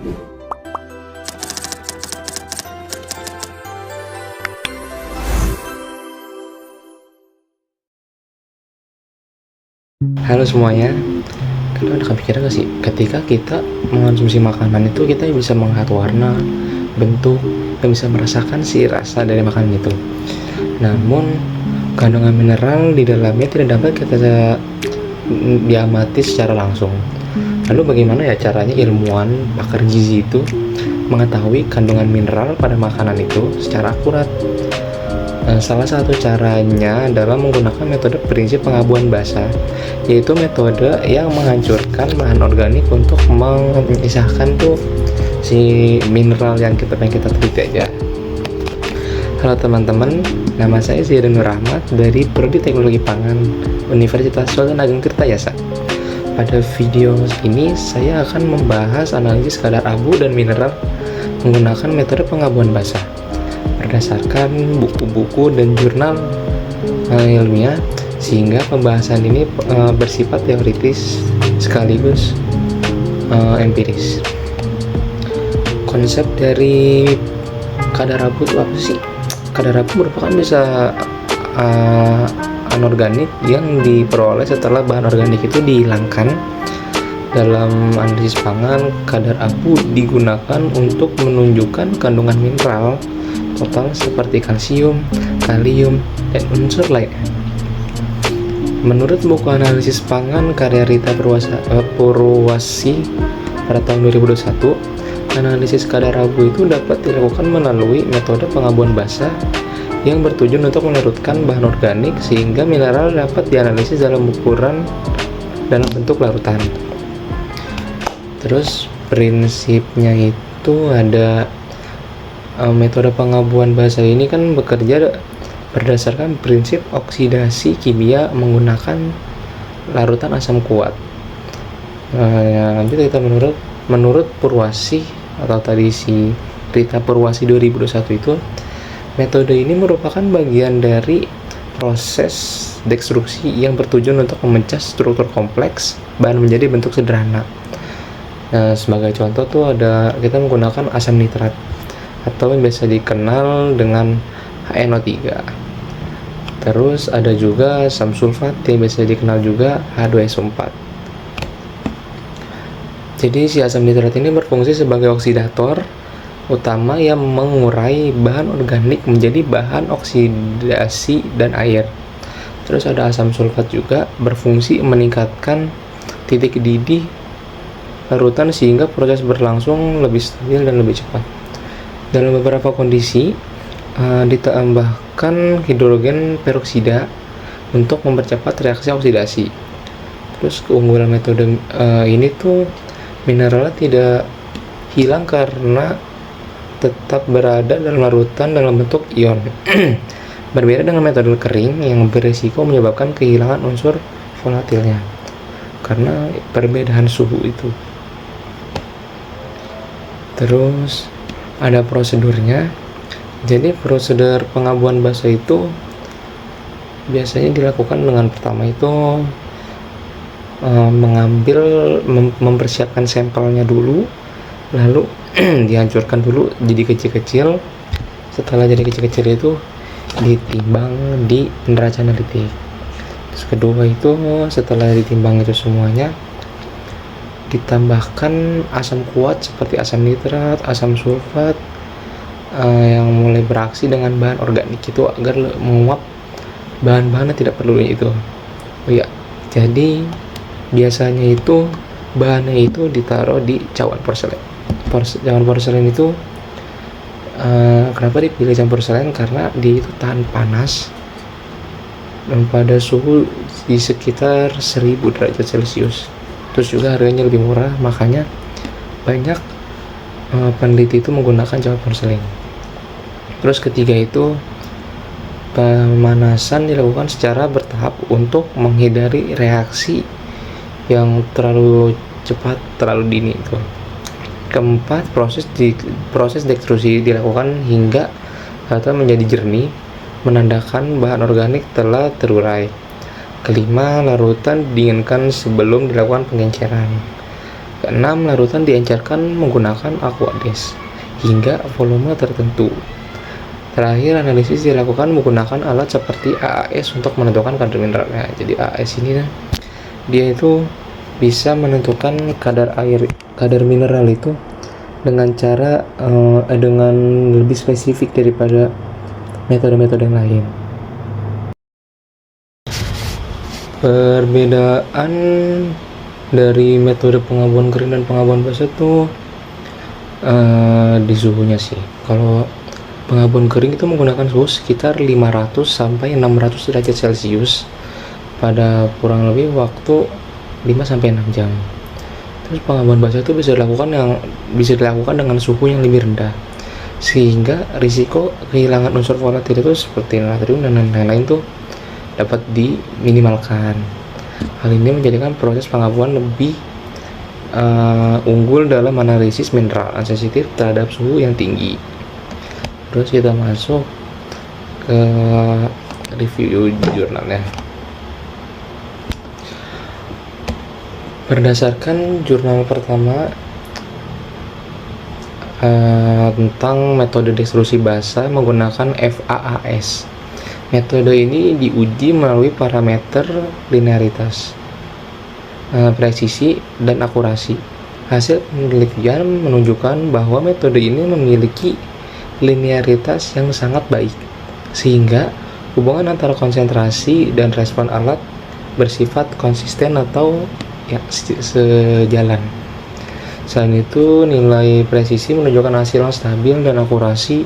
Halo semuanya, kalian ada kepikiran gak sih ketika kita mengonsumsi makanan itu kita bisa melihat warna, bentuk, dan bisa merasakan si rasa dari makanan itu. Namun kandungan mineral di dalamnya tidak dapat kita diamati secara langsung. Lalu bagaimana ya caranya ilmuwan pakar gizi itu mengetahui kandungan mineral pada makanan itu secara akurat? Salah satu caranya adalah menggunakan metode prinsip pengabuan basah, yaitu metode yang menghancurkan bahan organik untuk mengisahkan tuh si mineral yang kita pengen kita teliti aja. Halo teman-teman, nama saya Zidan Nur Rahmat dari Prodi Teknologi Pangan Universitas Sultan Ageng Tirtayasa. Pada video ini saya akan membahas analisis kadar abu dan mineral menggunakan metode pengabuan basah berdasarkan buku-buku dan jurnal ilmiah, sehingga pembahasan ini bersifat teoritis sekaligus empiris. Konsep dari kadar abu itu apa sih? Kadar abu merupakan zat anorganik yang diperoleh setelah bahan organik itu dihilangkan. Dalam analisis pangan, kadar abu digunakan untuk menunjukkan kandungan mineral total seperti kalsium, kalium, dan unsur lainnya. Menurut buku analisis pangan karya Rita Purwasi pada tahun 2021, analisis kadar abu itu dapat dilakukan melalui metode pengabuan basah yang bertujuan untuk melarutkan bahan organik sehingga mineral dapat dianalisis dalam ukuran dalam bentuk larutan. Terus prinsipnya itu ada metode pengabuan basah ini kan bekerja berdasarkan prinsip oksidasi kimia menggunakan larutan asam kuat. Nanti kita menurut Purwasi atau tadi si Rita Purwasi 2021 itu, metode ini merupakan bagian dari proses dekstruksi yang bertujuan untuk memecah struktur kompleks bahan menjadi bentuk sederhana. Sebagai contoh tuh ada kita menggunakan asam nitrat atau yang biasa dikenal dengan HNO3. Terus ada juga asam sulfat yang biasa dikenal juga H2SO4. Jadi si asam nitrat ini berfungsi sebagai oksidator utama yang mengurai bahan organik menjadi bahan oksidasi dan air. Terus ada asam sulfat juga berfungsi meningkatkan titik didih larutan sehingga proses berlangsung lebih stabil dan lebih cepat. Dalam beberapa kondisi ditambahkan hidrogen peroksida untuk mempercepat reaksi oksidasi. Terus keunggulan metode ini tuh mineralnya tidak hilang karena tetap berada dalam larutan dalam bentuk ion. Berbeda dengan metode kering yang berisiko menyebabkan kehilangan unsur volatilnya karena perbedaan suhu itu. Terus ada prosedurnya. Jadi prosedur pengabuan basah itu biasanya dilakukan dengan pertama itu mempersiapkan sampelnya dulu, lalu dihancurkan dulu jadi kecil-kecil. Setelah jadi kecil-kecil itu ditimbang di neraca analitik. Terus kedua itu setelah ditimbang itu semuanya ditambahkan asam kuat seperti asam nitrat, asam sulfat yang mulai beraksi dengan bahan organik itu agar menguap bahan-bahan yang tidak perlu itu. Oh ya, jadi biasanya itu bahannya itu ditaruh di cawan porselen. Cawan porselen itu kenapa dipilih cawan porselen? Karena dia itu tahan panas dan pada suhu di sekitar 1000 derajat Celcius. Terus juga harganya lebih murah, makanya banyak peneliti itu menggunakan cawan porselen. Terus ketiga itu pemanasan dilakukan secara bertahap untuk menghindari reaksi yang terlalu cepat, terlalu dini itu. Keempat, proses dekstruksi dilakukan hingga data menjadi jernih, menandakan bahan organik telah terurai. Kelima, larutan didinginkan sebelum dilakukan pengenceran. Keenam, larutan diencerkan menggunakan aqueous hingga volume tertentu. Terakhir, analisis dilakukan menggunakan alat seperti AAS untuk menentukan kadar mineralnya. Jadi AAS ini dia itu bisa menentukan kadar mineral itu dengan cara dengan lebih spesifik daripada metode-metode yang lain. Perbedaan dari metode pengabuan kering dan pengabuan basah tuh di suhunya sih. Kalau pengabuan kering itu menggunakan suhu sekitar 500 sampai 600 derajat Celcius pada kurang lebih waktu 5 sampai 6 jam. Terus pengabuan basah itu bisa dilakukan dengan suhu yang lebih rendah, sehingga risiko kehilangan unsur volatil itu seperti natrium dan lain-lain tuh dapat diminimalkan. Hal ini menjadikan proses pengabuan lebih unggul dalam analisis mineral sensitif terhadap suhu yang tinggi. Terus kita masuk ke review jurnalnya. Berdasarkan jurnal pertama tentang metode destruksi basah menggunakan FAAS. Metode ini diuji melalui parameter linearitas, presisi, dan akurasi. Hasil penelitian menunjukkan bahwa metode ini memiliki linearitas yang sangat baik, sehingga hubungan antara konsentrasi dan respon alat bersifat konsisten atau sejalan. Selain itu, nilai presisi menunjukkan hasil yang stabil dan akurasi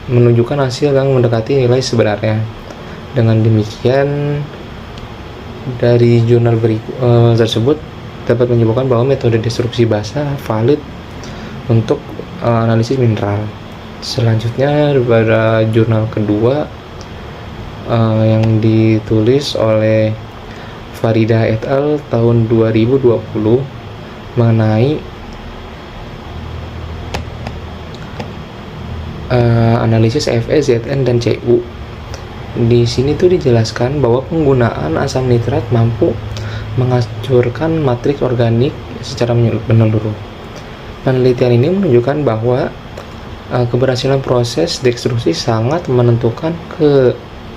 menunjukkan hasil yang mendekati nilai sebenarnya. Dengan demikian, dari jurnal tersebut dapat menyebutkan bahwa metode destruksi basah valid untuk analisis mineral. Selanjutnya pada jurnal kedua yang ditulis oleh Farida et al. Tahun 2020 mengenai analisis Fe, Zn, dan Cu. Di sini tuh dijelaskan bahwa penggunaan asam nitrat mampu menghancurkan matriks organik secara menyeluruh. Penelitian ini menunjukkan bahwa keberhasilan proses destruksi sangat menentukan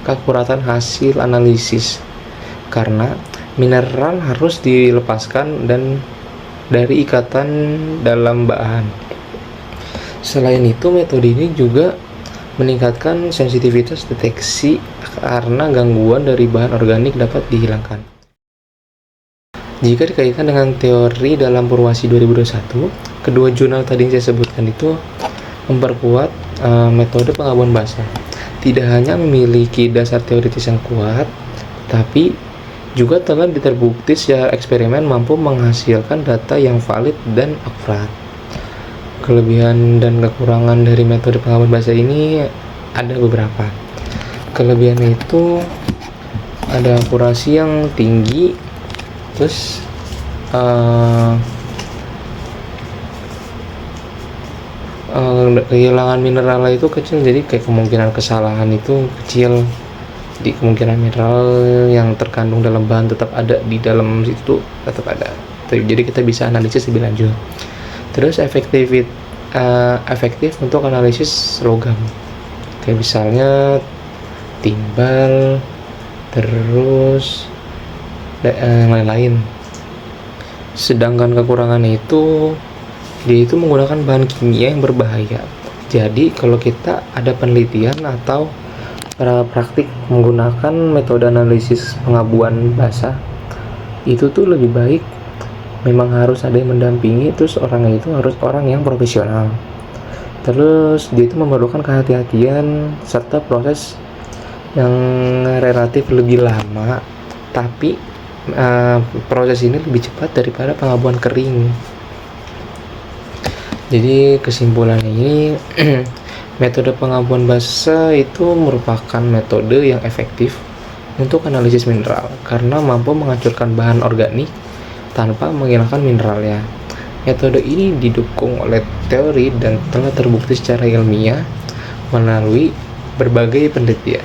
keakuratan hasil analisis, karena mineral harus dilepaskan dan dari ikatan dalam bahan. Selain itu, metode ini juga meningkatkan sensitivitas deteksi karena gangguan dari bahan organik dapat dihilangkan. Jika dikaitkan dengan teori dalam Purwasi 2021, kedua jurnal tadi yang saya sebutkan itu memperkuat metode pengabuan basah. Tidak hanya memiliki dasar teoritis yang kuat, tapi juga telah terbukti secara eksperimen mampu menghasilkan data yang valid dan akurat. Kelebihan dan kekurangan dari metode pengabuan basah ini ada beberapa. Kelebihannya itu ada akurasi yang tinggi, terus kehilangan mineral itu kecil, jadi kayak kemungkinan kesalahan itu kecil. Di kemungkinan mineral yang terkandung dalam bahan tetap ada di dalam situ tetap ada. Jadi kita bisa analisis lebih lanjut. Terus efektif untuk analisis logam, kayak misalnya timbal, terus lain-lain. Sedangkan kekurangannya itu dia itu menggunakan bahan kimia yang berbahaya. Jadi kalau kita ada penelitian atau praktik menggunakan metode analisis pengabuan basah, itu tuh lebih baik memang harus ada yang mendampingi, terus orangnya itu harus orang yang profesional. Terus dia itu memerlukan kehati-hatian serta proses yang relatif lebih lama, tapi proses ini lebih cepat daripada pengabuan kering. Jadi kesimpulannya ini metode pengabuan basah itu merupakan metode yang efektif untuk analisis mineral karena mampu menghancurkan bahan organik tanpa menghilangkan mineralnya. Metode ini didukung oleh teori dan telah terbukti secara ilmiah melalui berbagai penelitian.